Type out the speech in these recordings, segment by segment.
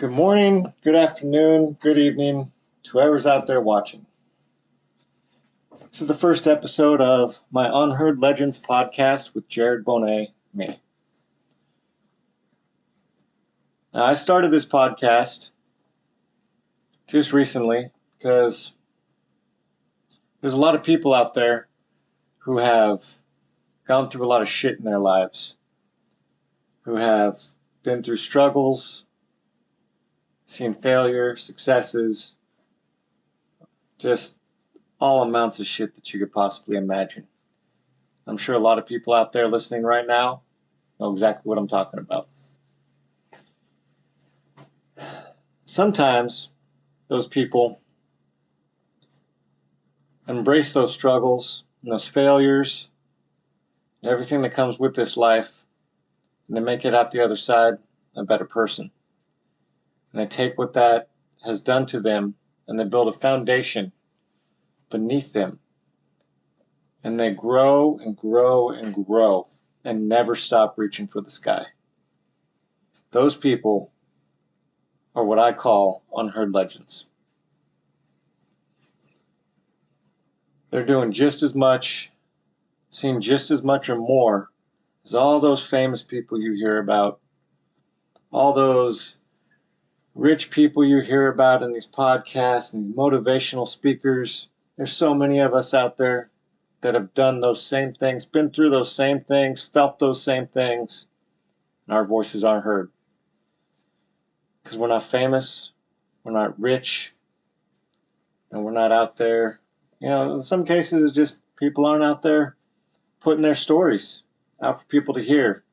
Good morning, good afternoon, good evening to whoever's out there watching. This is the first episode of my Unheard Legends Podcast with Jered, Bonneau, me. Now, I started this podcast just recently because there's a lot of people out there who have gone through a lot of shit in their lives, who have been through struggles, seen failure, successes, just all amounts of shit that you could possibly imagine. I'm sure a lot of people out there listening right now know exactly what I'm talking about. Sometimes those people embrace those struggles and those failures and everything that comes with this life, and they make it out the other side a better person. And they take what that has done to them and they build a foundation beneath them. And they grow and grow and grow and never stop reaching for the sky. Those people are what I call unheard legends. They're doing just as much, seeing just as much or more as all those famous people you hear about, all those rich people you hear about in these podcasts and motivational speakers. There's so many of us out there that have done those same things, been through those same things, felt those same things, and our voices aren't heard. Because we're not famous, we're not rich, and we're not out there. In some cases, it's just people aren't out there putting their stories out for people to hear,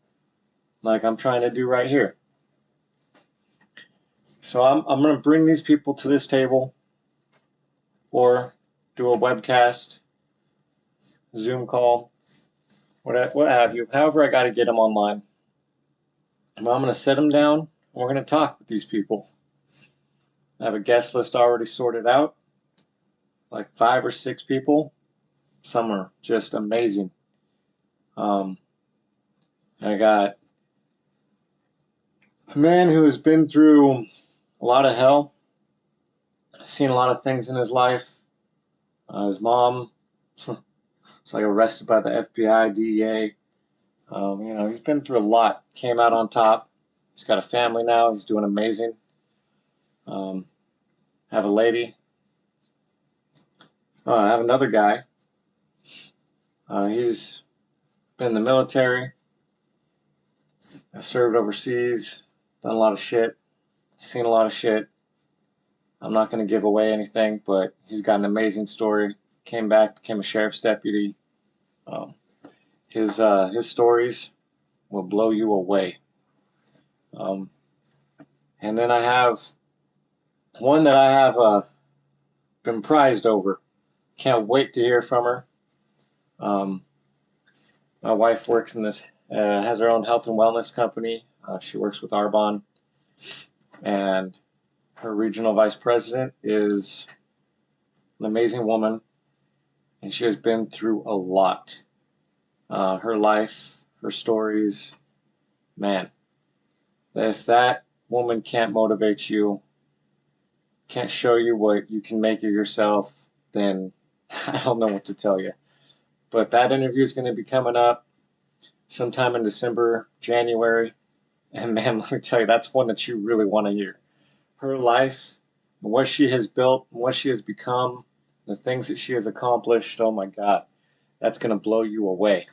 like I'm trying to do right here. So I'm going to bring these people to this table or do a webcast, Zoom call, what have you, however I got to get them online. And I'm going to set them down, and we're going to talk with these people. I have a guest list already sorted out, like 5 or 6 people. Some are just amazing. I got a man who has been through a lot of hell, seen a lot of things in his life. His mom was like arrested by the FBI, DEA. He's been through a lot. Came out on top. He's got a family now. He's doing amazing. Have a lady. I have another guy. He's been in the military. Served overseas. Done a lot of shit. Seen a lot of shit. I'm not going to give away anything, but he's got an amazing story. Came back, became a sheriff's deputy. His stories will blow you away. And then I have one that I have been prized over. Can't wait to hear from her. My wife works in this, has her own health and wellness company. She works with Arbonne, and her regional vice president is an amazing woman, and she has been through a lot. Her life, her stories, man, if that woman can't motivate you, can't show you what you can make of yourself, then I don't know what to tell you. But that interview is going to be coming up sometime in December, January. And man, let me tell you, that's one that you really want to hear. Her life, and what she has built, and what she has become, the things that she has accomplished, oh my God, that's going to blow you away.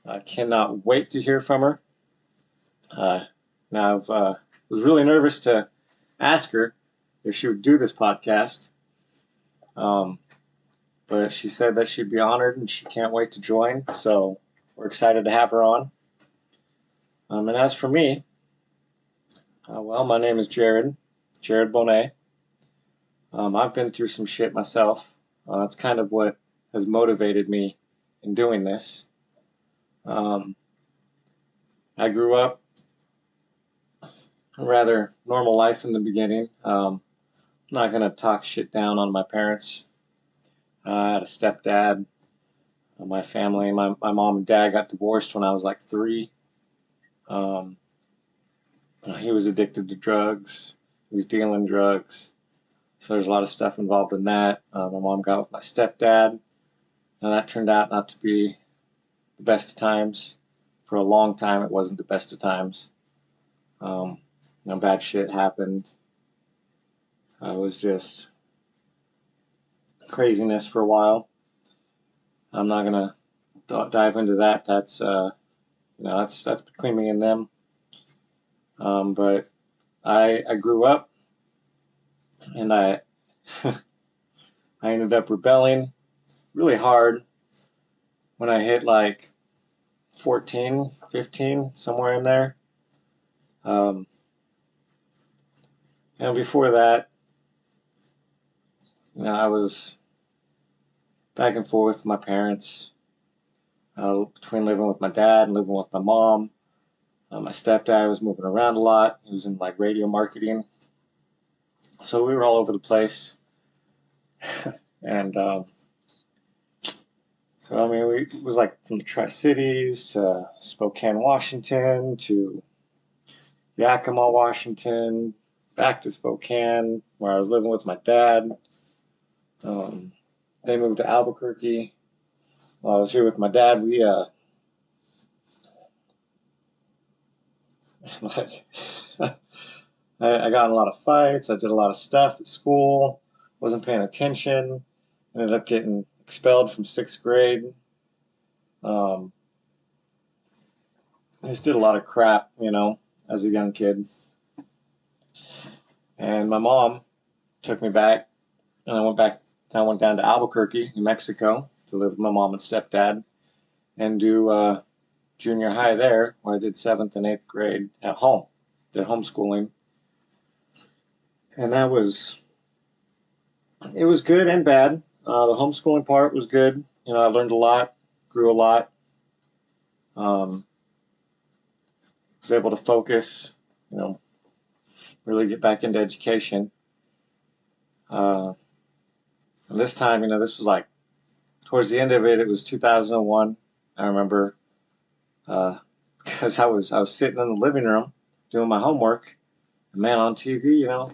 I cannot wait to hear from her. Now, I was really nervous to ask her if she would do this podcast. But she said that she'd be honored and she can't wait to join. So we're excited to have her on. And as for me, my name is Jered Bonneau. I've been through some shit myself. That's kind of what has motivated me in doing this. I grew up a rather normal life in the beginning. I'm not going to talk shit down on my parents. I had a stepdad. My family, my mom and dad got divorced when I was like 3. He was addicted to drugs. He was dealing drugs. So there's a lot of stuff involved in that. My mom got with my stepdad. Now that turned out not to be the best of times. For a long time, it wasn't the best of times. Bad shit happened. It was just craziness for a while. I'm not gonna dive into that. That's between me and them. But I grew up, and I I ended up rebelling really hard when I hit like 14, 15, somewhere in there. And before that, I was back and forth with my parents, between living with my dad and living with my mom. My stepdad was moving around a lot. He was in like radio marketing. So we were all over the place. And it was like from the Tri-Cities to Spokane, Washington to Yakima, Washington, back to Spokane, where I was living with my dad. They moved to Albuquerque. While I was here with my dad, I got in a lot of fights. I did a lot of stuff at school. Wasn't paying attention. Ended up getting expelled from 6th grade. I just did a lot of crap, as a young kid. And my mom took me back, and I went down to Albuquerque, New Mexico, to live with my mom and stepdad, and do junior high there, where I did 7th and 8th grade at home. Did homeschooling. And it was good and bad. The homeschooling part was good. I learned a lot, grew a lot. Was able to focus, really get back into education. And this time, this was like towards the end of it. It was 2001. I remember because I was sitting in the living room doing my homework. And man, on TV,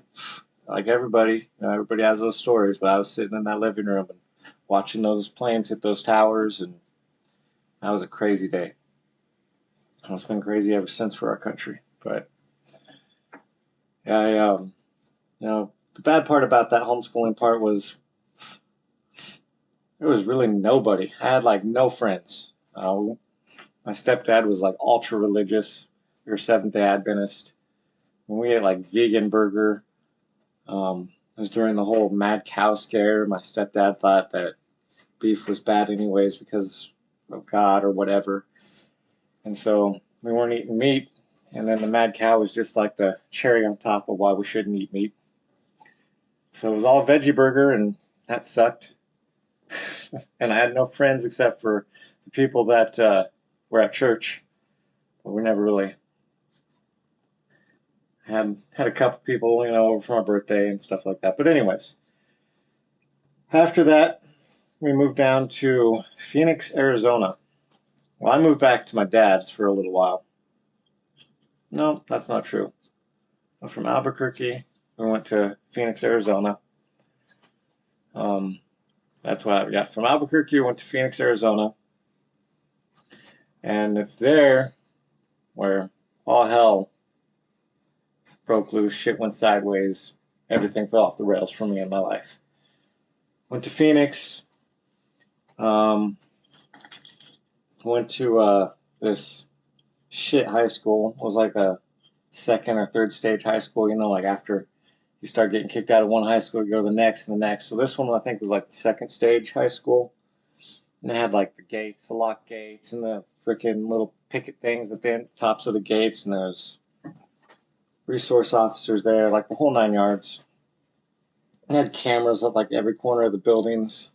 like everybody has those stories. But I was sitting in that living room and watching those planes hit those towers, and that was a crazy day. It's been crazy ever since for our country. But yeah, the bad part about that homeschooling part was there was really nobody. I had like no friends. My stepdad was like ultra religious. We were Seventh-day Adventist. And we ate like vegan burger. It was during the whole mad cow scare. My stepdad thought that beef was bad anyways because of God or whatever. And so we weren't eating meat. And then the mad cow was just like the cherry on top of why we shouldn't eat meat. So it was all veggie burger, and that sucked. And I had no friends except for the people that were at church. But we never really had a couple people, over for my birthday and stuff like that. But anyways, after that, we moved down to Phoenix, Arizona. Well, I moved back to my dad's for a little while. No, that's not true. From Albuquerque, we went to Phoenix, Arizona. That's what I got. From Albuquerque, we went to Phoenix, Arizona. And it's there where all hell broke loose, shit went sideways, everything fell off the rails for me in my life. Went to Phoenix, went to this shit high school. It was like a second or third stage high school, like after you start getting kicked out of one high school, you go to the next and the next. So this one I think was like the second stage high school. And they had like the gates, the lock gates, and the freaking little picket things at the tops of the gates, and there's resource officers there, like the whole 9 yards. They had cameras at like every corner of the buildings.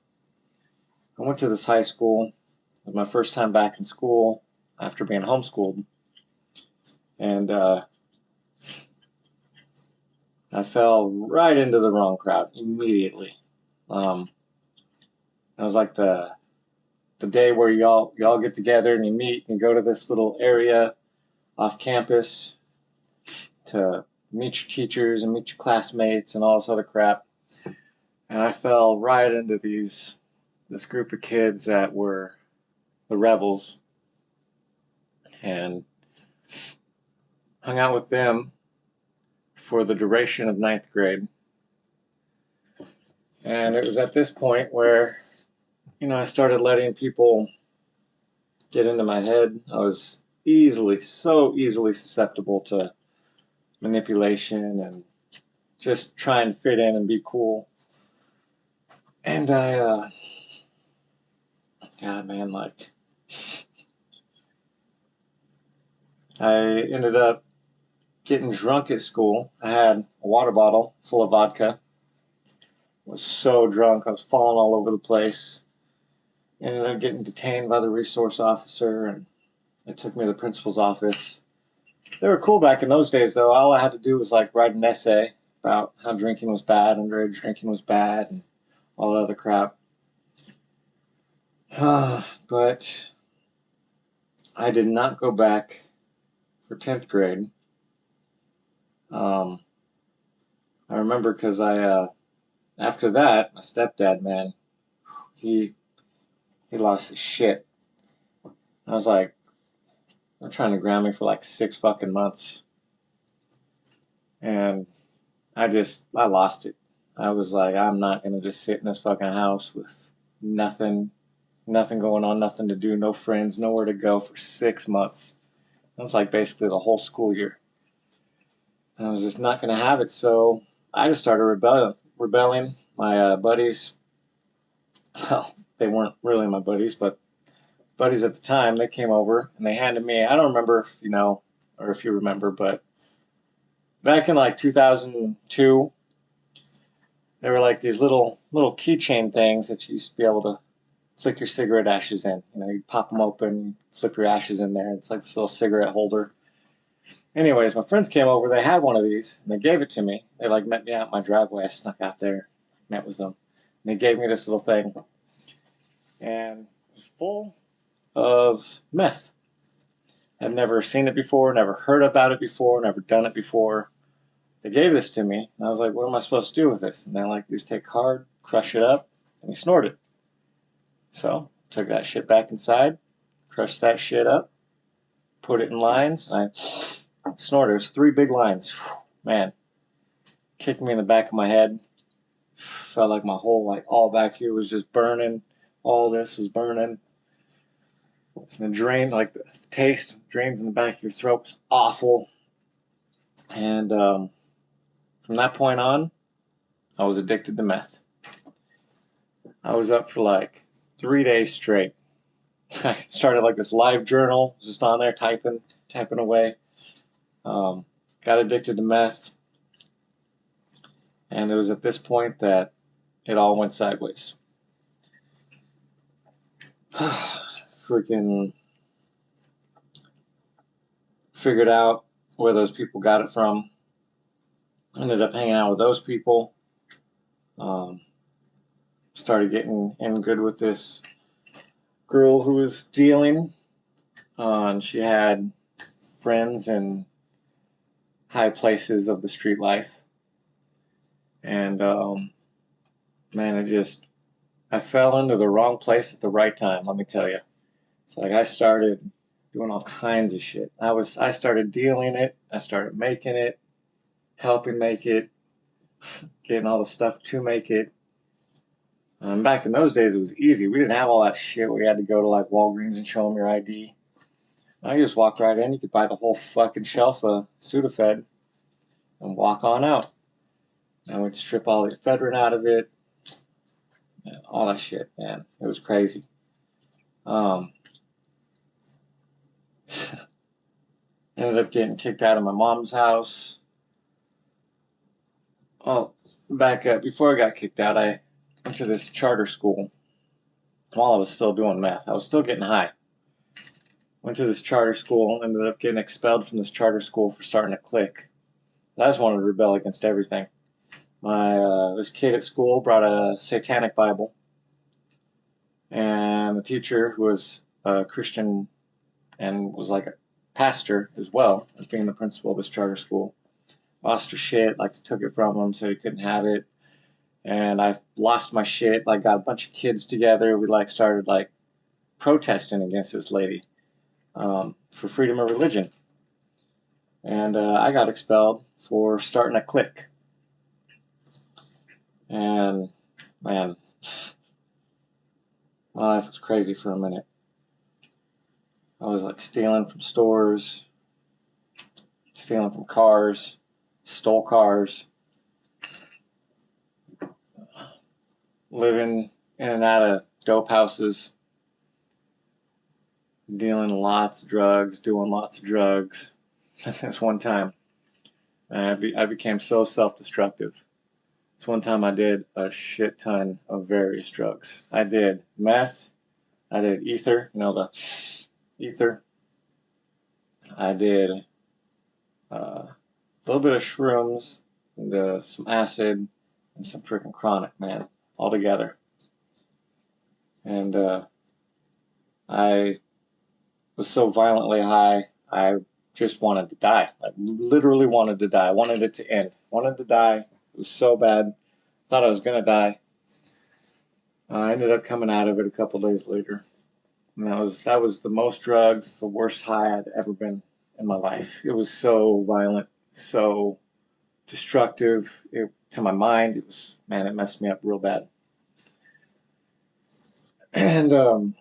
I went to this high school. It was my first time back in school after being homeschooled. And I fell right into the wrong crowd immediately. It was like the day where y'all get together and you meet and you go to this little area off campus, to meet your teachers and meet your classmates and all this other crap. And I fell right into this group of kids that were the rebels, and hung out with them for the duration of ninth grade. And it was at this point where, I started letting people get into my head. I was so easily susceptible to manipulation and just trying to fit in and be cool. And God, man, I ended up getting drunk at school. I had a water bottle full of vodka. I was so drunk, I was falling all over the place. Ended up getting detained by the resource officer, and they took me to the principal's office. They were cool back in those days, though. All I had to do was write an essay about how drinking was bad, underage drinking was bad, and all that other crap. But I did not go back for 10th grade. I remember because after that, my stepdad, man, he lost his shit. I was like, they're trying to ground me for 6 fucking months. And I lost it. I was like, I'm not going to just sit in this fucking house with nothing going on, nothing to do, no friends, nowhere to go for 6 months. That's basically the whole school year. I was just not going to have it, so I just started rebelling. My buddies, well, they weren't really my buddies, but buddies at the time, they came over and they handed me, I don't remember if you know or if you remember, but back in 2002, there were these little keychain things that you used to be able to flick your cigarette ashes in. You pop them open, flip your ashes in there. It's this little cigarette holder. Anyways, my friends came over. They had one of these, and they gave it to me. They met me out in my driveway. I snuck out there, met with them. And they gave me this little thing, and it was full of meth. I'd never seen it before, never heard about it before, never done it before. They gave this to me, and I was like, what am I supposed to do with this? And they're just take hard, crush it up, and you snort it. So, took that shit back inside, crushed that shit up, put it in lines, and I snorted. It was 3 big lines. Man, kicked me in the back of my head. Felt like my whole, all back here was just burning. All this was burning. And the drain, the taste drains in the back of your throat was awful. And from that point on, I was addicted to meth. I was up for 3 days straight. I started this live journal, just on there typing away. Got addicted to meth. And it was at this point that it all went sideways. Freaking figured out where those people got it from. Ended up hanging out with those people. Started getting in good with this girl who was dealing. And she had friends in high places of the street life. And man, I fell into the wrong place at the right time, let me tell you. It's I started doing all kinds of shit. I started dealing it, I started making it, helping make it, getting all the stuff to make it. Back in those days, it was easy. We didn't have all that shit where you had to go to Walgreens and show them your ID. Now you just walk right in, you could buy the whole fucking shelf of Sudafed and walk on out. And we'd strip all the ephedrine out of it, and all that shit, man. It was crazy. Ended up getting kicked out of my mom's house. Oh, back up. Before I got kicked out, I went to this charter school while I was still doing meth. I was still getting high. Went to this charter school, ended up getting expelled from this charter school for starting a clique. I just wanted to rebel against everything. This kid at school brought a satanic Bible, and the teacher, who was a Christian and was a pastor as well as being the principal of this charter school, lost her shit, like took it from him so he couldn't have it. And I lost my shit, like got a bunch of kids together. We like started like protesting against this lady for freedom of religion. And I got expelled for starting a clique. And man, my life was crazy for a minute. I was like stealing from stores, stealing from cars, stole cars, living in and out of dope houses, dealing lots of drugs, doing lots of drugs. This one time, I became so self-destructive. This one time I did a shit ton of various drugs. I did meth, I did ether, the ether. I did a little bit of shrooms, and some acid, and some freaking chronic, man, all together. And I was so violently high, I just wanted to die. I literally wanted to die. I wanted it to end. Wanted to die. It was so bad. Thought I was going to die. I ended up coming out of it a couple days later. And that was the most drugs, the worst high I'd ever been in my life. It was so violent, so destructive to my mind. It messed me up real bad. And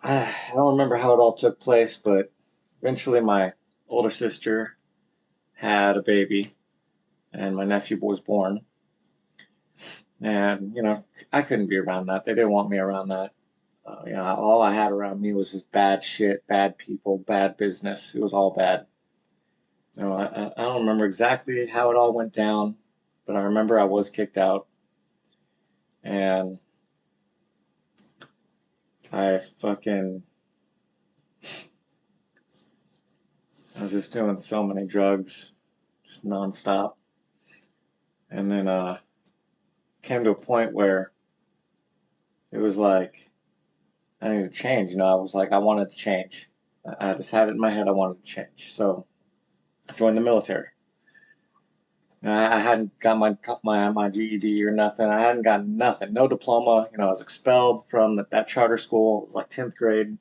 I don't remember how it all took place, but eventually my older sister had a baby, and my nephew was born. And, I couldn't be around that. They didn't want me around that. All I had around me was just bad shit, bad people, bad business. It was all bad. I don't remember exactly how it all went down, but I remember I was kicked out. And I was just doing so many drugs, just nonstop. And then came to a point where it was like, I needed to change. I was like, I wanted to change. I just had it in my head I wanted to change. So I joined the military. I hadn't got my GED or nothing. I hadn't got nothing, no diploma. I was expelled from that charter school. It was like 10th grade.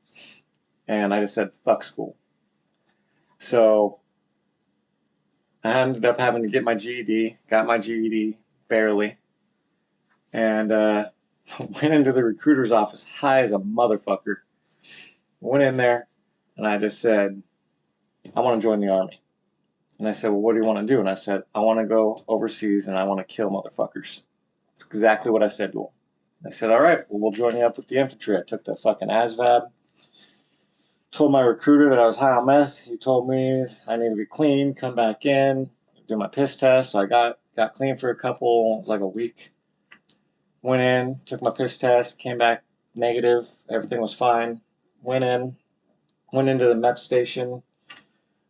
And I just said, fuck school. So I ended up having to get my GED, got my GED barely, and went into the recruiter's office high as a motherfucker. Went in there, and I just said, I want to join the Army. And I said, well, what do you want to do? And I said, I want to go overseas and I want to kill motherfuckers. That's exactly what I said to him. I said, all right, well, we'll join you up with the infantry. I took the fucking ASVAB. Told my recruiter that I was high on meth. He told me I need to be clean, come back in, do my piss test. So I got clean for it was like a week. Went in, took my piss test, came back negative. Everything was fine. Went into the MEP station,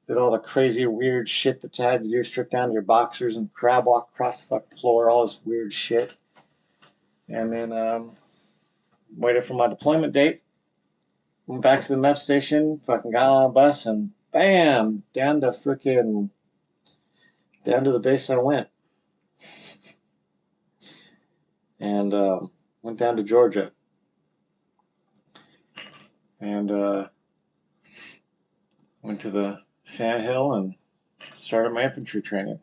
did all the crazy weird shit that you had to do, strip down to your boxers and crab walk across the fucking floor, all this weird shit. And then waited for my deployment date. Went back to the MEP station, fucking got on a bus, and bam, down to the base I went. And went down to Georgia. And went to the Sand Hill and started my infantry training.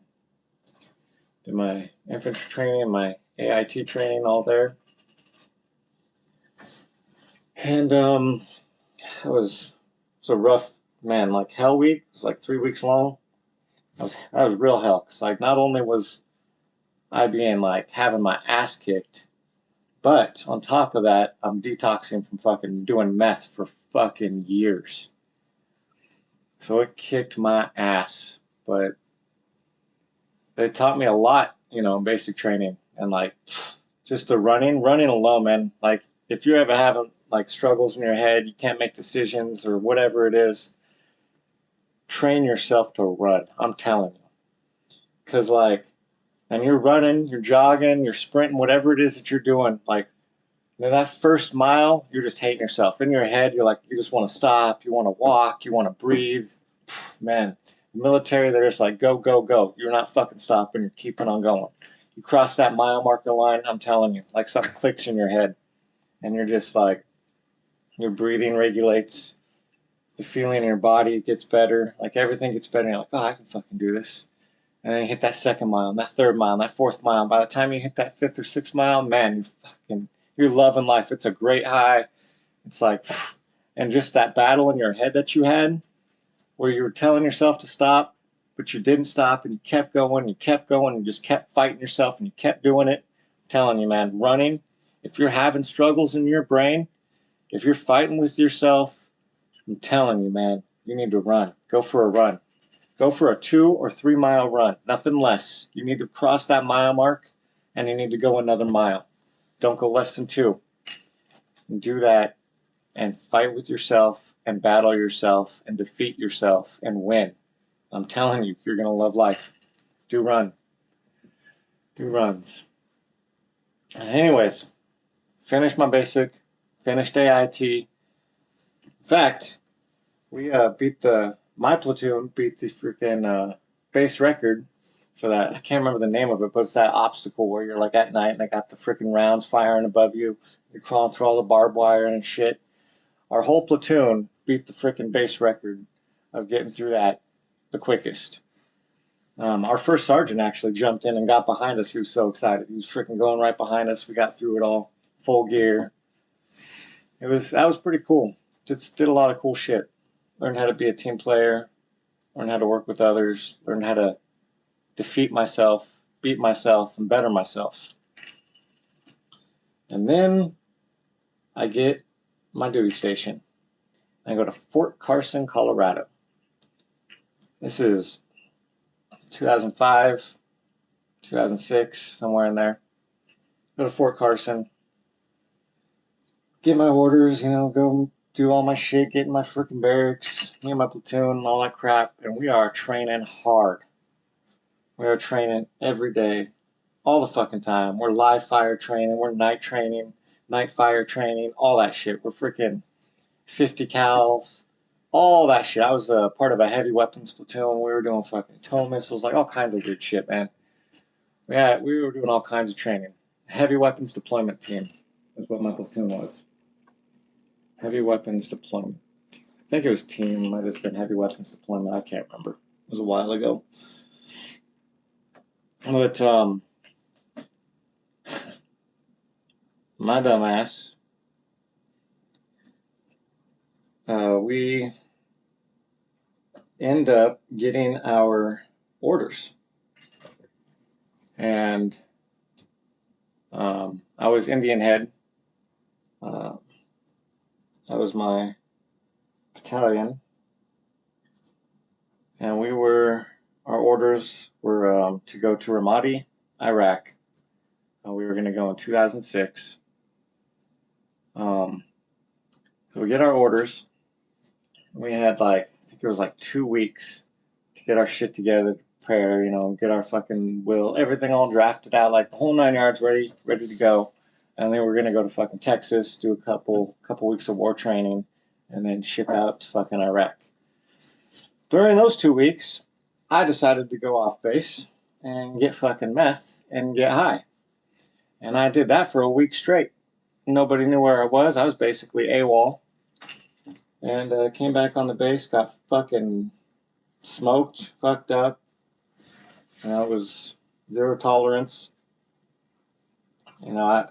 Did my infantry training, my AIT training all there. And it was a rough, man, like hell week. It was like 3 weeks long. That was real hell. Because like not only was I being like having my ass kicked, but on top of that, I'm detoxing from fucking doing meth for fucking years. So it kicked my ass. But they taught me a lot, in basic training. And like just the running alone, man. Like if you're ever having like struggles in your head, you can't make decisions or whatever it is, train yourself to run. I'm telling you. Because like, and you're running, you're jogging, you're sprinting, whatever it is that you're doing, like, that first mile, you're just hating yourself. In your head, you're like, you just want to stop, you want to walk, you want to breathe. Man, The military, they're just like, go, go, go. You're not fucking stopping. You're keeping on going. You cross that mile marker line, I'm telling you, like something clicks in your head. And you're just like, your breathing regulates. The feeling in your body gets better. Like everything gets better. You're like, oh, I can fucking do this. And then you hit that second mile, and that third mile, and that fourth mile. And by the time you hit that fifth or sixth mile, man, you're loving life. It's a great high. It's like, and just that battle in your head that you had, where you were telling yourself to stop, but you didn't stop, and you kept going, and just kept fighting yourself, and you kept doing it. I'm telling you, man, running. If you're having struggles in your brain, if you're fighting with yourself, I'm telling you, man, you need to run. Go for a run. Go for a 2 or 3 mile run, nothing less. You need to cross that mile mark, and you need to go another mile. Don't go less than 2. And do that, and fight with yourself, and battle yourself, and defeat yourself, and win. I'm telling you, you're going to love life. Do run. Do runs. Anyways, finished my basic, finished AIT. In fact, we my platoon beat the freaking base record for that. I can't remember the name of it, but it's that obstacle where you're like at night and they got the freaking rounds firing above you. You're crawling through all the barbed wire and shit. Our whole platoon beat the freaking base record of getting through that the quickest. Our first sergeant actually jumped in and got behind us. He was so excited. He was freaking going right behind us. We got through it all, full gear. That was pretty cool. Did a lot of cool shit. Learned how to be a team player. Learned how to work with others. Learned how to defeat myself, beat myself, and better myself. And then I get my duty station. I go to Fort Carson, Colorado. This is 2005, 2006, somewhere in there. Go to Fort Carson. Get my orders, go do all my shit, get in my freaking barracks, me and my platoon, and all that crap. And we are training hard. We are training every day, all the fucking time. We're live fire training, we're night training, night fire training, all that shit. We're freaking 50 cals, all that shit. I was a part of a heavy weapons platoon. We were doing fucking tow missiles, like all kinds of weird shit, man. Yeah, we were doing all kinds of training. Heavy weapons deployment team is what my platoon was. Heavy weapons deployment. I think it was team, might have been heavy weapons deployment. I can't remember. It was a while ago. But my dumbass, we end up getting our orders. And I was Indian head. That was my battalion. And our orders were to go to Ramadi, Iraq. We were going to go in 2006. So we get our orders. We had I think it was 2 weeks to get our shit together, to prepare, get our fucking everything all drafted out, the whole 9 yards ready to go. And then we're going to go to fucking Texas, do a couple weeks of war training, and then ship out to fucking Iraq. During those 2 weeks, I decided to go off base and get fucking meth and get high. And I did that for a week straight. Nobody knew where I was. I was basically AWOL. And came back on the base, got fucking smoked, fucked up. It was zero tolerance. The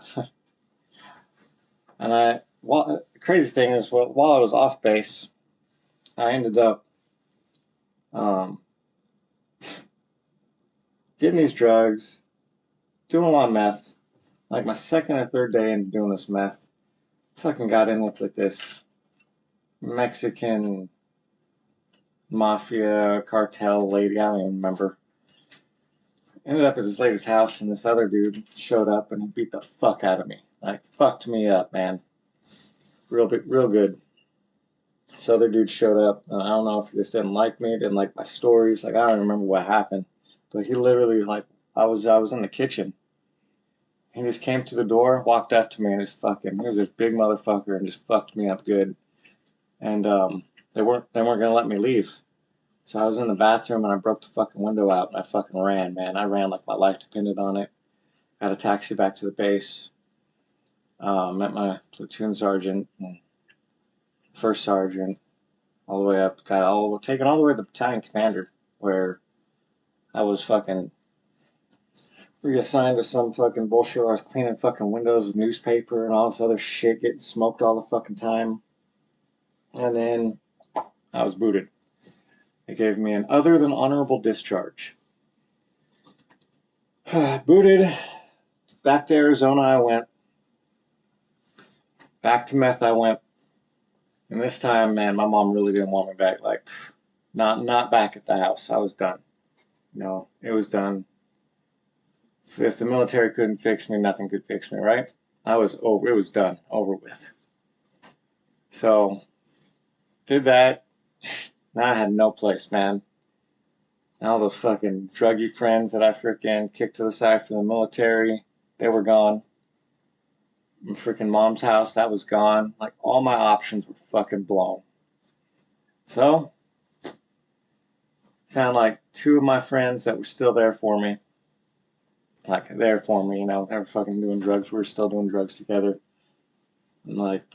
crazy thing is, while I was off base, I ended up getting these drugs, doing a lot of meth. My second or third day into doing this meth, fucking got in with this Mexican mafia cartel lady. I don't even remember. Ended up at this lady's house, and this other dude showed up, and he beat the fuck out of me. Fucked me up, man. Real good. This other dude showed up. I don't know if he just didn't like me, didn't like my stories. I don't remember what happened. But he literally, I was in the kitchen. He just came to the door, walked up to me, and he was this big motherfucker, and just fucked me up good. And they weren't gonna let me leave. So I was in the bathroom and I broke the fucking window out and I fucking ran, man. I ran like my life depended on it. Got a taxi back to the base. Met my platoon sergeant, and first sergeant, all the way up. Taken all the way to the battalion commander, where I was fucking reassigned to some fucking bullshit where I was cleaning fucking windows with newspaper and all this other shit, getting smoked all the fucking time. And then I was booted. They gave me an other than honorable discharge. Booted. Back to Arizona I went. Back to meth I went. And this time, man, my mom really didn't want me back. Like, not back at the house. I was done. It was done. If the military couldn't fix me, nothing could fix me, right? I was over. It was done. Over with. So, did that. Now I had no place, man. All the fucking druggy friends that I freaking kicked to the side for the military, they were gone. My freaking mom's house, that was gone. Like, all my options were fucking blown. So, found like two of my friends that were still there for me. Like, there for me, they were fucking doing drugs. We were still doing drugs together. And like,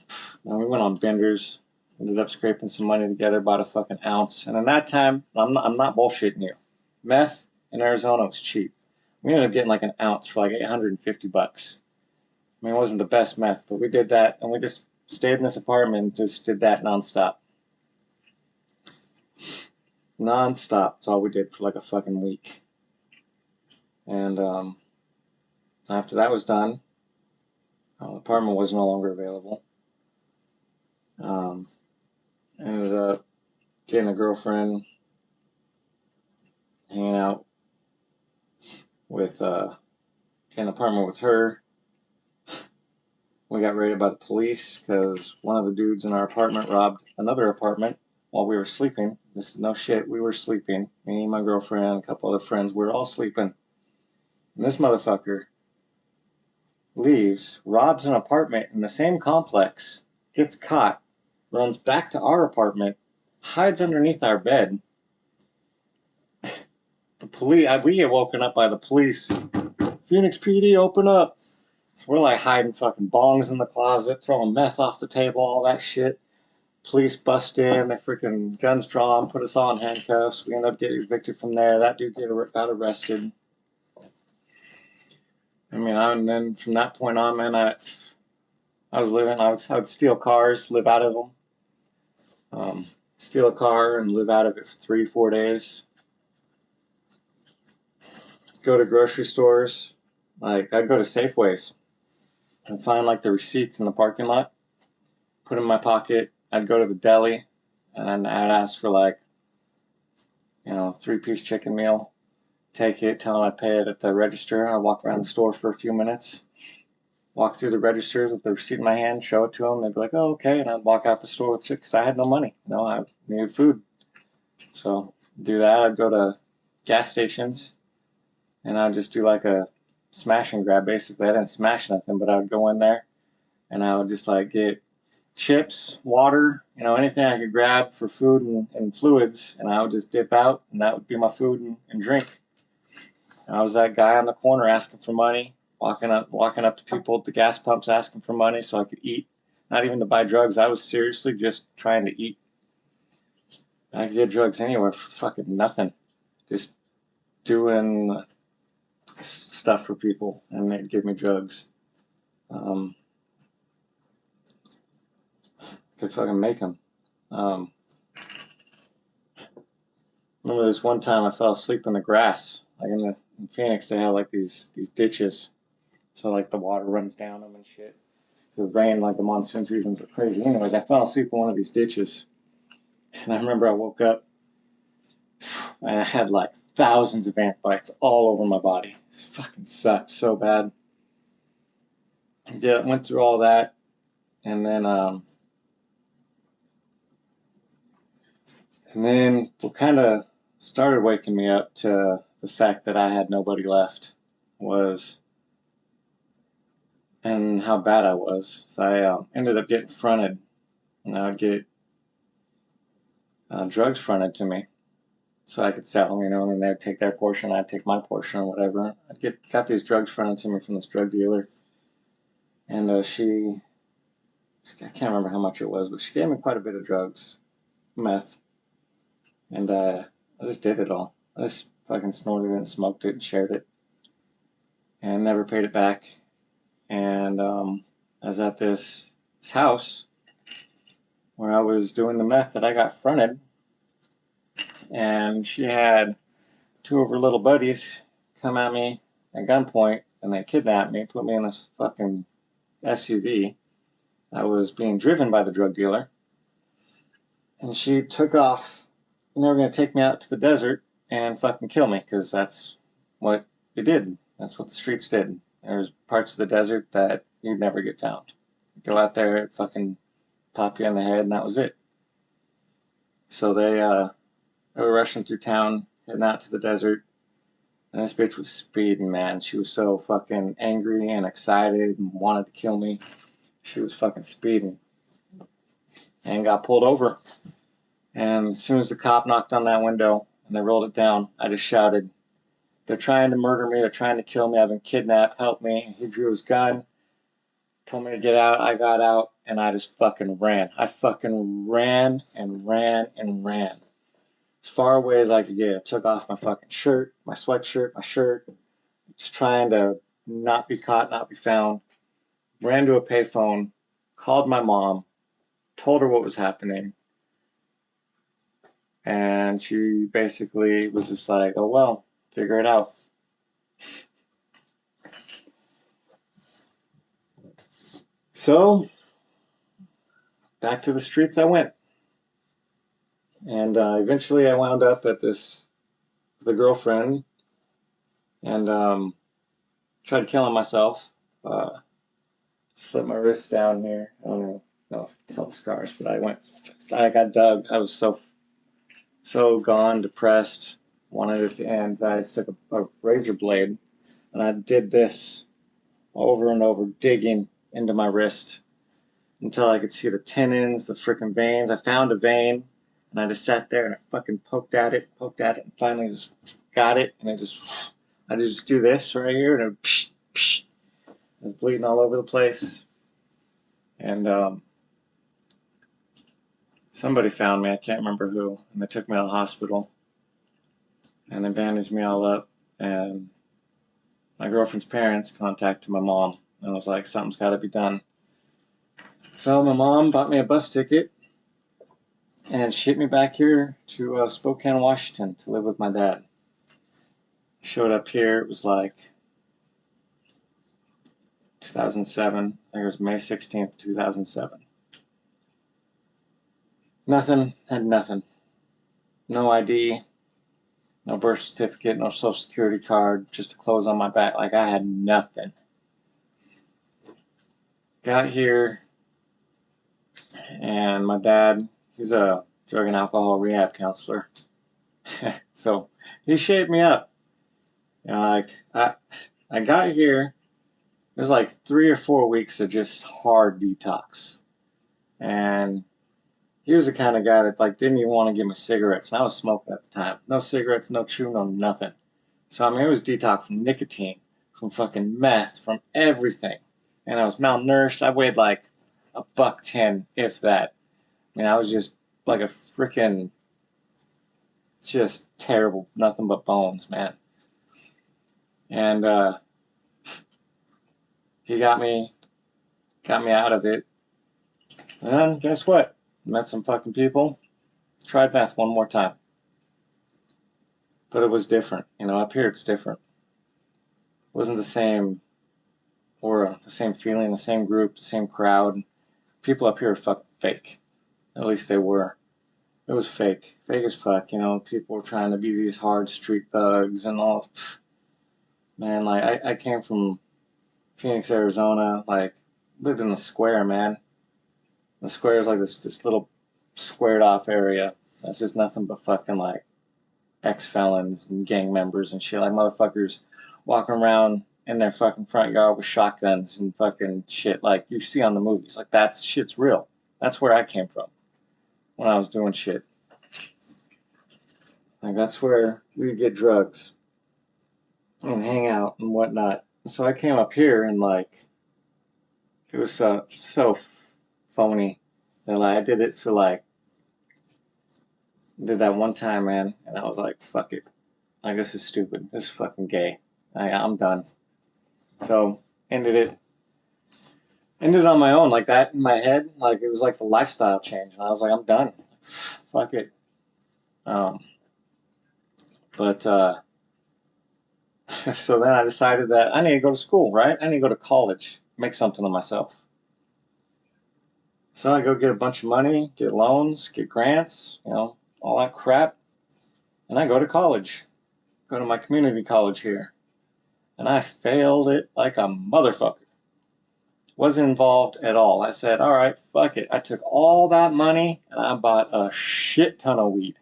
we went on benders. Ended up scraping some money together, bought a fucking ounce. And in that time, I'm not bullshitting you. Meth in Arizona was cheap. We ended up getting like an ounce for like $850. I mean, it wasn't the best meth, but we did that, and we just stayed in this apartment and just did that nonstop. Nonstop. That's all we did for like a fucking week. And after that was done, the apartment was no longer available. Ended up getting a girlfriend, hanging out with, getting an apartment with her. We got raided by the police because one of the dudes in our apartment robbed another apartment while we were sleeping. This is no shit. We were sleeping. Me, my girlfriend, a couple other friends. We were all sleeping. And this motherfucker leaves, robs an apartment in the same complex, gets caught, runs back to our apartment, hides underneath our bed. The police, we get woken up by the police. Phoenix PD, open up. So we're like hiding fucking bongs in the closet, throwing meth off the table, all that shit. Police bust in, they freaking guns drawn, put us all in handcuffs. We end up getting evicted from there. That dude got arrested. I mean, and then from that point on, man, I would steal cars, live out of them. Steal a car and live out of it for 3-4 days. Go to grocery stores. Like, I'd go to Safeways and find like the receipts in the parking lot, put them in my pocket. I'd go to the deli and I'd ask for like, 3-piece chicken meal. Take it, tell them I pay it at the register. I'd walk around the store for a few minutes, walk through the registers with the receipt in my hand, show it to them. They'd be like, oh, okay. And I'd walk out the store with it because I had no money. I needed food. So do that. I'd go to gas stations and I'd just do like a smash and grab. Basically, I didn't smash nothing, but I would go in there and I would just like get chips, water, anything I could grab for food and fluids, and I would just dip out, and that would be my food and drink. And I was that guy on the corner asking for money, walking up to people at the gas pumps asking for money so I could eat. Not even to buy drugs. I was seriously just trying to eat. I could get drugs anywhere for fucking nothing. Just doing stuff for people, and they'd give me drugs. Could fucking make them. Remember this one time I fell asleep in the grass. Like in Phoenix, they have like these ditches, so like the water runs down them and shit. So the rain, like the monsoon seasons, are crazy. Anyways, I fell asleep in one of these ditches, and I remember I woke up and I had like thousands of ant bites all over my body. It fucking sucked so bad. Yeah, went through all that, and then what kind of started waking me up to the fact that I had nobody left was, and how bad I was. So I ended up getting fronted, and I would get drugs fronted to me. so I could sell, and then they'd take their portion, I'd take my portion or whatever. Got these drugs fronted to me from this drug dealer, and I can't remember how much it was, but she gave me quite a bit of drugs, meth, and I just did it all. I just fucking snorted it and smoked it and shared it, and never paid it back. And I was at this house where I was doing the meth that I got fronted, and she had two of her little buddies come at me at gunpoint, and they kidnapped me, put me in this fucking SUV that was being driven by the drug dealer, and she took off, and they were going to take me out to the desert and fucking kill me, because that's what it did. That's what the streets did. There's parts of the desert that you'd never get found. Go out there, it'd fucking pop you in the head, and that was it. So they were rushing through town, heading out to the desert, and this bitch was speeding, man. She was so fucking angry and excited and wanted to kill me. She was fucking speeding and got pulled over. And as soon as the cop knocked on that window and they rolled it down, I just shouted, "They're trying to murder me. They're trying to kill me. I've been kidnapped. Help me." He drew his gun, told me to get out. I got out, and I just fucking ran. I fucking ran and ran and ran. As far away as I could get. I took off my fucking shirt, my sweatshirt, my shirt, just trying to not be caught, not be found. Ran to a payphone, called my mom, told her what was happening, and she basically was just like, "Oh well, figure it out." So, back to the streets I went. And eventually I wound up at the girlfriend, and tried killing myself. Slit my wrist down here. I don't know if you can tell the scars, but I got dug. I was so gone, depressed, wanted it to end. I took a razor blade, and I did this over and over, digging into my wrist until I could see the tendons, the freaking veins. I found a vein, and I just sat there and I fucking poked at it, and finally just got it, and I just do this right here, and it, psh, psh, it was bleeding all over the place. And somebody found me, I can't remember who, and they took me to the hospital, and they bandaged me all up, and my girlfriend's parents contacted my mom, and I was like, something's got to be done. So my mom bought me a bus ticket and shipped me back here to Spokane, Washington to live with my dad. Showed up here, it was like 2007. I think it was May 16th, 2007. Had nothing. No ID, no birth certificate, no social security card, just the clothes on my back. Like, I had nothing. Got here, and my dad, he's a drug and alcohol rehab counselor. So he shaped me up. Like, I got here, it was like 3 or 4 weeks of just hard detox. And he was the kind of guy that like didn't even want to give me cigarettes. And I was smoking at the time. No cigarettes, no chew, no nothing. So I mean, it was detox from nicotine, from fucking meth, from everything. And I was malnourished. I weighed like $110, if that. I mean, I was just like a freaking, just terrible, nothing but bones, man. And he got me out of it. And then guess what? Met some fucking people. Tried meth one more time. But it was different. Up here it's different. It wasn't the same aura, the same feeling, the same group, the same crowd. People up here are fucking fake. At least they were. It was fake. Fake as fuck. People were trying to be these hard street thugs and all. Man, like, I came from Phoenix, Arizona, like, lived in the square, man. The square is like this little squared off area. That's just nothing but fucking like ex-felons and gang members and shit. Like motherfuckers walking around in their fucking front yard with shotguns and fucking shit like you see on the movies. Like, that shit's real. That's where I came from when I was doing shit. Like, that's where we get drugs and hang out and whatnot. So I came up here and, like, it was so phony that, like, I did it for, like, did that one time, man, and I was like, fuck it. Like, this is stupid. This is fucking gay. I'm done. So, ended it. Ended on my own, like that in my head. Like, it was like the lifestyle change. And I was like, I'm done. Fuck it. Um, but, so then I decided that I need to go to school, right? I need to go to college, make something of myself. So I go get a bunch of money, get loans, get grants, all that crap. And I go to college, go to my community college here. And I failed it like a motherfucker. Wasn't involved at all. I said, all right, fuck it. I took all that money and I bought a shit ton of weed.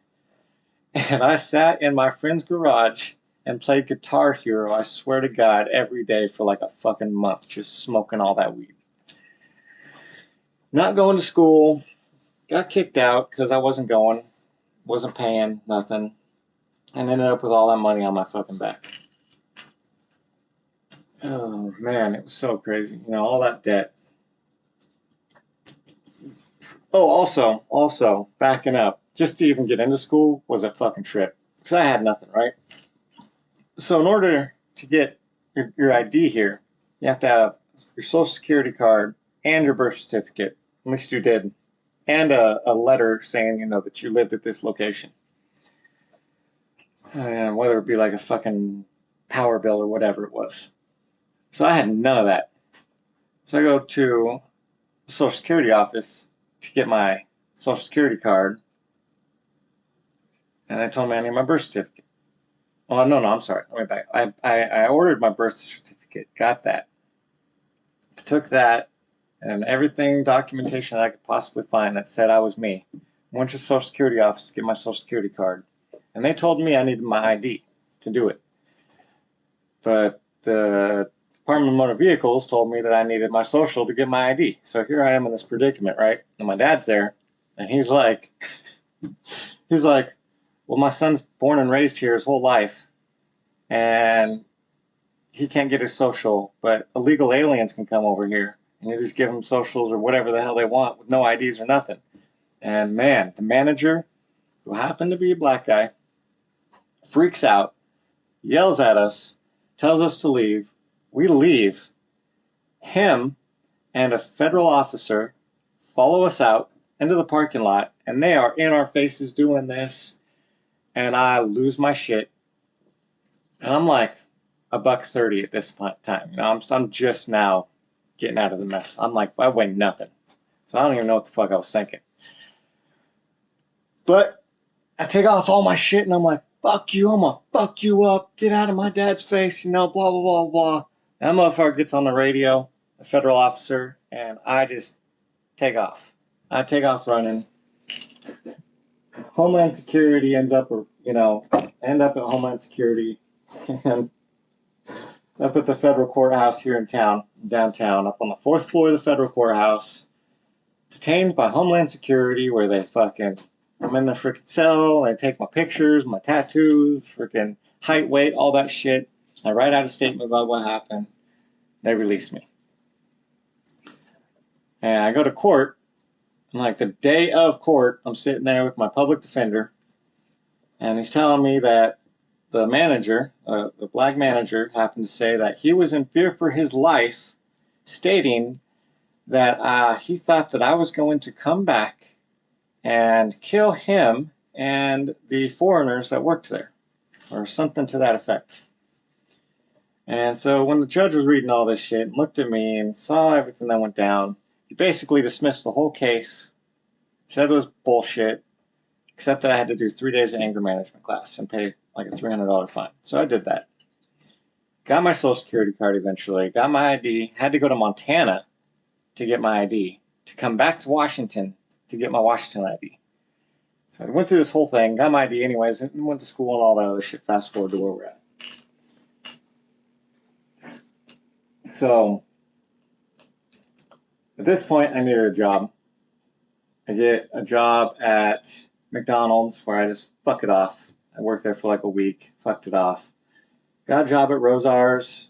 And I sat in my friend's garage and played Guitar Hero, I swear to God, every day for like a fucking month, just smoking all that weed. Not going to school, got kicked out because I wasn't going, wasn't paying, nothing, and ended up with all that money on my fucking back. Oh man, it was so crazy. All that debt. Oh, also, backing up, just to even get into school was a fucking trip. Because I had nothing, right? So in order to get your ID here, you have to have your social security card and your birth certificate. At least you did. And a letter saying, that you lived at this location. And whether it be like a fucking power bill or whatever it was. So I had none of that. So I go to the social security office to get my social security card. And they told me I need my birth certificate. Oh, no, I'm sorry. Let me back. I ordered my birth certificate, got that. Took that and everything, documentation that I could possibly find that said I was me. Went to the Social Security office to get my Social Security card. And they told me I needed my ID to do it. But the Department of Motor Vehicles told me that I needed my social to get my ID. So here I am in this predicament, right? And my dad's there, and he's like, well, my son's born and raised here his whole life, and he can't get his social, but illegal aliens can come over here, and you just give them socials or whatever the hell they want with no IDs or nothing. And man, the manager, who happened to be a black guy, freaks out, yells at us, tells us to leave. We leave. Him and a federal officer follow us out into the parking lot, and they are in our faces doing this, and I lose my shit. And I'm like $130 at this time. I'm just now getting out of the mess. I'm like, I weigh nothing. So I don't even know what the fuck I was thinking. But I take off all my shit and I'm like, fuck you, I'm gonna fuck you up. Get out of my dad's face, blah, blah, blah, blah. And that motherfucker gets on the radio, a federal officer, and I just take off. I take off running. Homeland Security end up at Homeland Security and up at the federal courthouse here in downtown, up on the 4th floor of the federal courthouse, detained by Homeland Security, where I'm in the freaking cell, they take my pictures, my tattoos, freaking height, weight, all that shit. I write out a statement about what happened. They release me. And I go to court, and like the day of court, I'm sitting there with my public defender, and he's telling me that the manager, the black manager, happened to say that he was in fear for his life, stating that he thought that I was going to come back and kill him and the foreigners that worked there, or something to that effect. And so when the judge was reading all this shit and looked at me and saw everything that went down, he basically dismissed the whole case, said it was bullshit, except that I had to do 3 days of anger management class and pay like a $300 fine. So I did that. Got my social security card eventually, got my ID, had to go to Montana to get my ID, to come back to Washington to get my Washington ID. So I went through this whole thing, got my ID anyways, and went to school and all that other shit. Fast forward to where we're at. So at this point, I needed a job. I get a job at McDonald's where I just fuck it off. I worked there for like a week, fucked it off. Got a job at Rosars,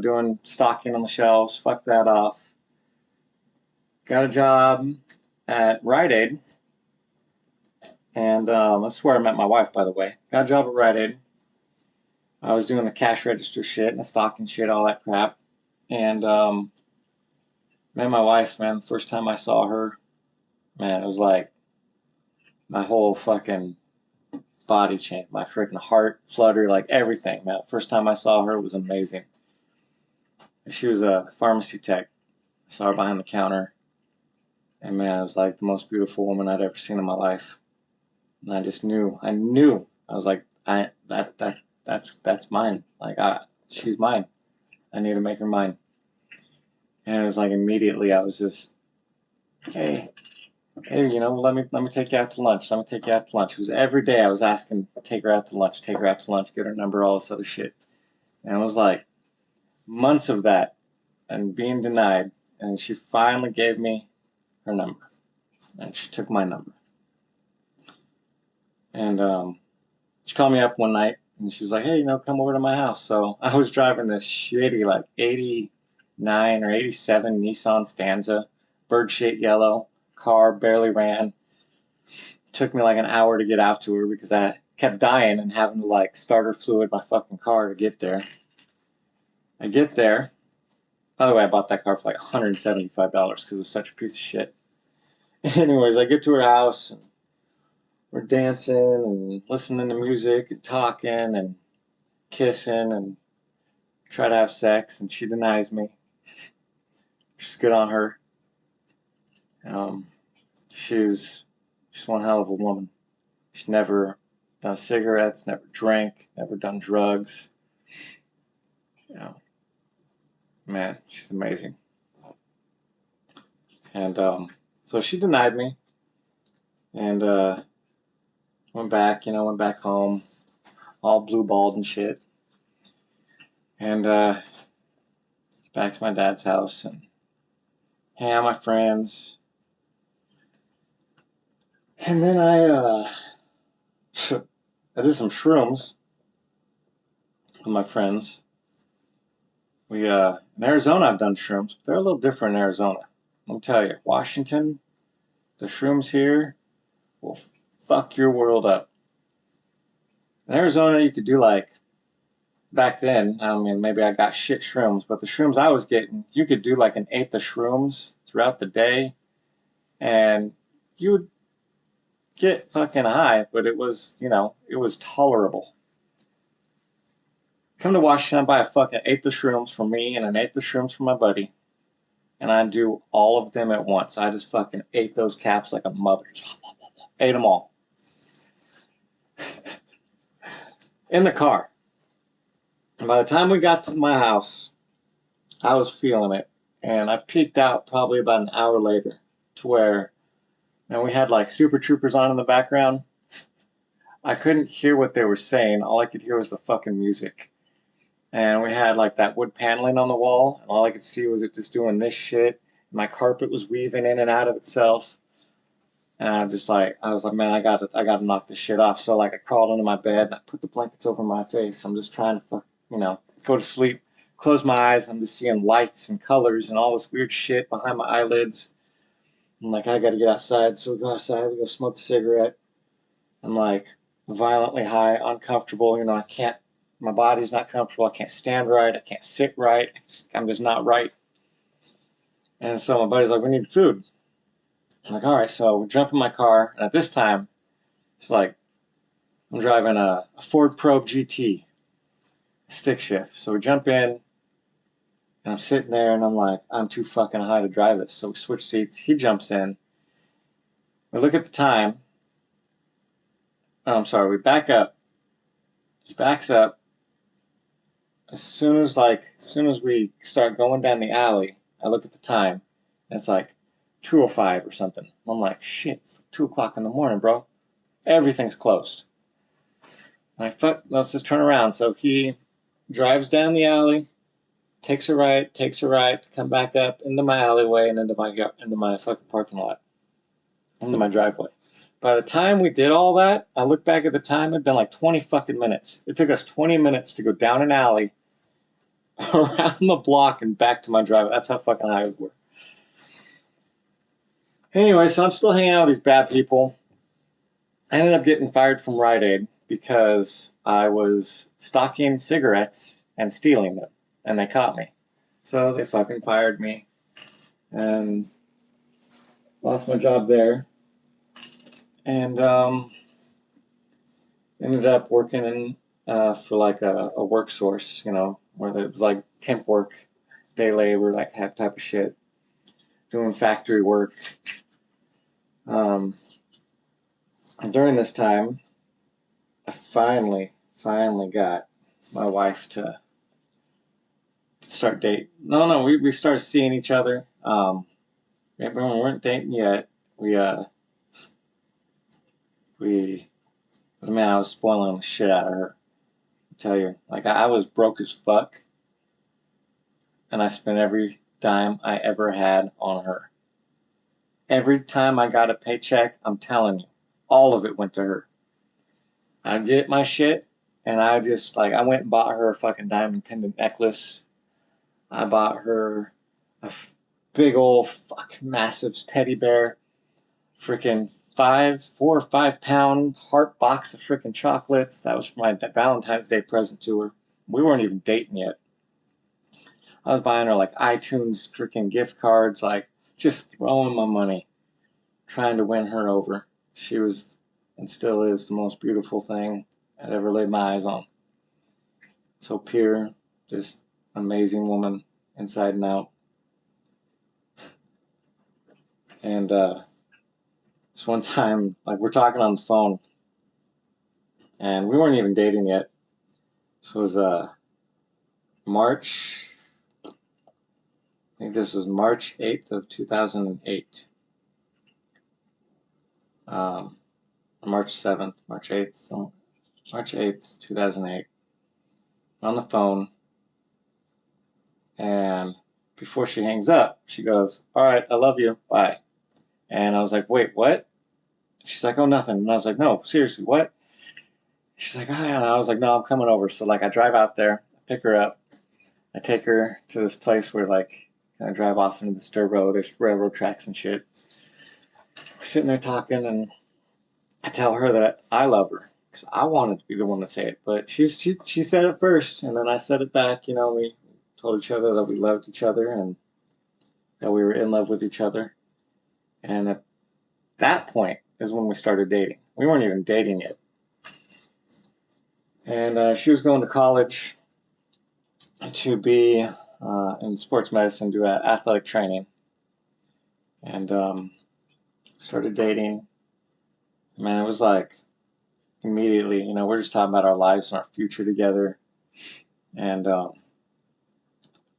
doing stocking on the shelves, fucked that off. Got a job at Rite Aid, and that's where I met my wife, by the way. Got a job at Rite Aid. I was doing the cash register shit and the stocking shit, all that crap. And met my wife, man. The first time I saw her, man, it was like my whole fucking body changed. My freaking heart fluttered, like everything, man. First time I saw her was amazing. She was a pharmacy tech. I saw her behind the counter. And man, it was like the most beautiful woman I'd ever seen in my life. And I just knew. I was like, that's mine. Like she's mine. I need to make her mine. And it was like immediately I was just, hey, let me take you out to lunch. Let me take you out to lunch. It was every day I was asking, take her out to lunch, get her number, all this other shit. And it was like months of that and being denied. And she finally gave me her number. And she took my number. And she called me up one night and she was like, hey, come over to my house. So I was driving this shitty, like 89 or 87 Nissan Stanza, bird shit yellow, car, barely ran. Took me like an hour to get out to her because I kept dying and having to like starter fluid my fucking car to get there. I get there. By the way, I bought that car for like $175 because it was such a piece of shit. Anyways, I get to her house and we're dancing and listening to music and talking and kissing and try to have sex, and she denies me. She's good on her. She's one hell of a woman. She's never done cigarettes, never drank, never done drugs. Man, she's amazing. And so she denied me, and went back home, all blue balled and shit, and back to my dad's house and hang out with my friends. And then I did some shrooms with my friends. In Arizona I've done shrooms, but they're a little different in Arizona. Let me tell you, Washington, the shrooms here will fuck your world up. In Arizona you could do like, back then, I mean, maybe I got shit shrooms, but the shrooms I was getting, you could do like an eighth of shrooms throughout the day, and you would get fucking high, but it was, it was tolerable. Come to Washington, I buy a fucking eighth of shrooms for me and an eighth of shrooms for my buddy, and I do all of them at once. I just fucking ate those caps like a mother. Ate them all. In the car. And by the time we got to my house, I was feeling it. And I peeked out probably about an hour later to where, we had like Super Troopers on in the background. I couldn't hear what they were saying. All I could hear was the fucking music. And we had like that wood paneling on the wall, and all I could see was it just doing this shit. My carpet was weaving in and out of itself. And I was like, man, I gotta knock this shit off. So like I crawled into my bed and I put the blankets over my face. I'm just trying to go to sleep. Close my eyes. I'm just seeing lights and colors and all this weird shit behind my eyelids. I'm like, I gotta get outside. So we go outside, we go smoke a cigarette. I'm like violently high, uncomfortable. I can't, my body's not comfortable. I can't stand right. I can't sit right. I'm just not right. And so my buddy's like, we need food. I'm like, all right. So we jump in my car. And at this time, it's like I'm driving a Ford Probe GT stick shift. So we jump in, and I'm sitting there, and I'm like, I'm too fucking high to drive this. So we switch seats. He jumps in. We look at the time. Oh, I'm sorry. We back up. He backs up. As soon as we start going down the alley, I look at the time, and it's like 2:05 or something. I'm like, shit, it's 2 o'clock in the morning, bro. Everything's closed. I'm like, fuck, let's just turn around. So he drives down the alley, takes a right to come back up into my alleyway and into my fucking parking lot, into my driveway. By the time we did all that, I look back at the time, it'd been like 20 fucking minutes. It took us 20 minutes to go down an alley, around the block, and back to my driveway. That's how fucking high we were. Anyway, so I'm still hanging out with these bad people. I ended up getting fired from Rite Aid because I was stocking cigarettes and stealing them, and they caught me. So they fucking fired me and lost my job there. And ended up working in for like a work source, where it was like temp work, day labor, that type of shit, doing factory work. And during this time, I finally got my wife to start dating. No, we started seeing each other. We weren't dating yet. Man, I was spoiling the shit out of her. I tell you, like I was broke as fuck, and I spent every dime I ever had on her. Every time I got a paycheck, I'm telling you, all of it went to her. I'd get my shit, and I just I went and bought her a fucking diamond pendant necklace. I bought her a big old fucking massive teddy bear, freaking 4 or 5 pound heart box of freaking chocolates. That was my Valentine's Day present to her. We weren't even dating yet. I was buying her like iTunes freaking gift cards, like just throwing my money, trying to win her over. She was and still is the most beautiful thing I'd ever laid my eyes on. So pure, just amazing woman inside and out. And this one time, like we're talking on the phone, and we weren't even dating yet. This was March. I think this was March 8th of 2008. March 7th, March 8th, so March 8th, 2008. On the phone, and before she hangs up, she goes, "All right, I love you, bye." And I was like, "Wait, what?" She's like, "Oh, nothing." And I was like, "No, seriously, what?" She's like, "Oh, yeah." And I was like, "No, I'm coming over." So like, I drive out there, I pick her up, I take her to this place where like, kind of drive off into this dirt road. There's railroad tracks and shit. We're sitting there talking, and I tell her that I love her because I wanted to be the one to say it, but she said it first, and then I said it back. We told each other that we loved each other and that we were in love with each other. And at that point is when we started dating. We weren't even dating yet. And she was going to college to be in sports medicine, do athletic training, and started dating. Man, it was like immediately, we're just talking about our lives and our future together, and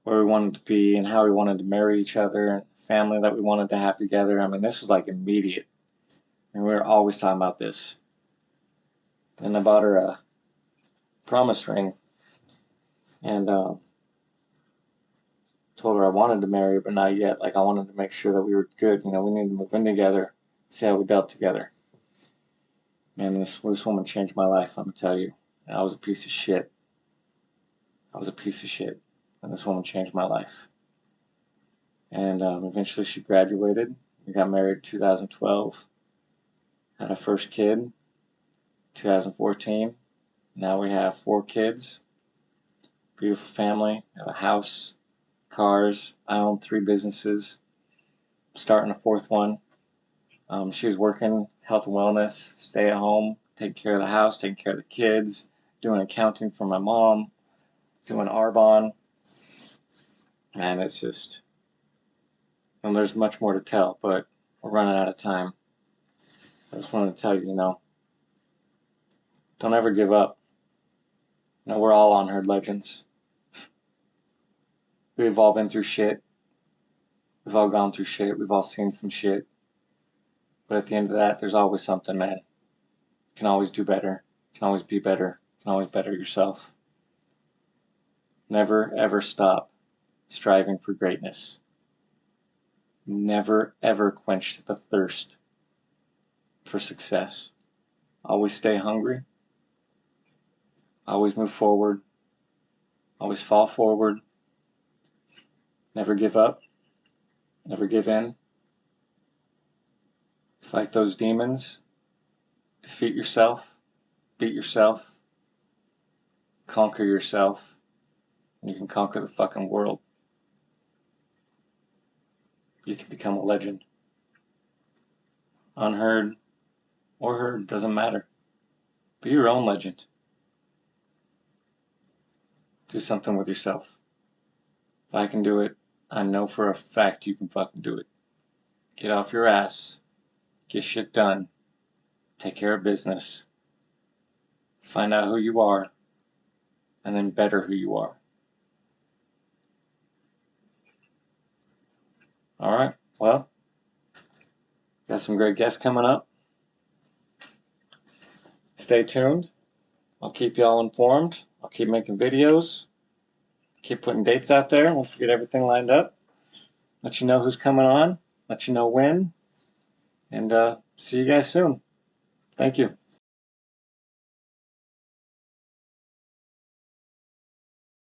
where we wanted to be and how we wanted to marry each other and family that we wanted to have together. I mean, this was like immediate. And we were always talking about this. And I bought her a promise ring and told her I wanted to marry her, but not yet. Like, I wanted to make sure that we were good. We needed to move in together, see how we dealt together. And this woman changed my life, let me tell you. And I was a piece of shit. And this woman changed my life. And eventually she graduated. We got married in 2012. Had our first kid, 2014. Now we have 4 kids. Beautiful family. We have a house, cars. I own 3 businesses. Starting a 4th one. She's working health and wellness, stay at home, taking care of the house, taking care of the kids, doing accounting for my mom, doing Arbonne. And it's just, and there's much more to tell, but we're running out of time. I just wanted to tell you, don't ever give up. We're all Unheard Legends. We've all been through shit. We've all gone through shit. We've all seen some shit. But at the end of that, there's always something, man. You can always do better. You can always be better. You can always better yourself. Never, ever stop striving for greatness. Never, ever quench the thirst for success. Always stay hungry. Always move forward. Always fall forward. Never give up. Never give in. Fight those demons. Defeat yourself. Beat yourself. Conquer yourself. And you can conquer the fucking world. You can become a legend. Unheard or heard, doesn't matter. Be your own legend. Do something with yourself. If I can do it, I know for a fact you can fucking do it. Get off your ass. Get shit done. Take care of business. Find out who you are. And then better who you are. Alright, well, got some great guests coming up. Stay tuned. I'll keep you all informed. I'll keep making videos. Keep putting dates out there once we get everything lined up. Let you know who's coming on. Let you know when. And see you guys soon. Thank you.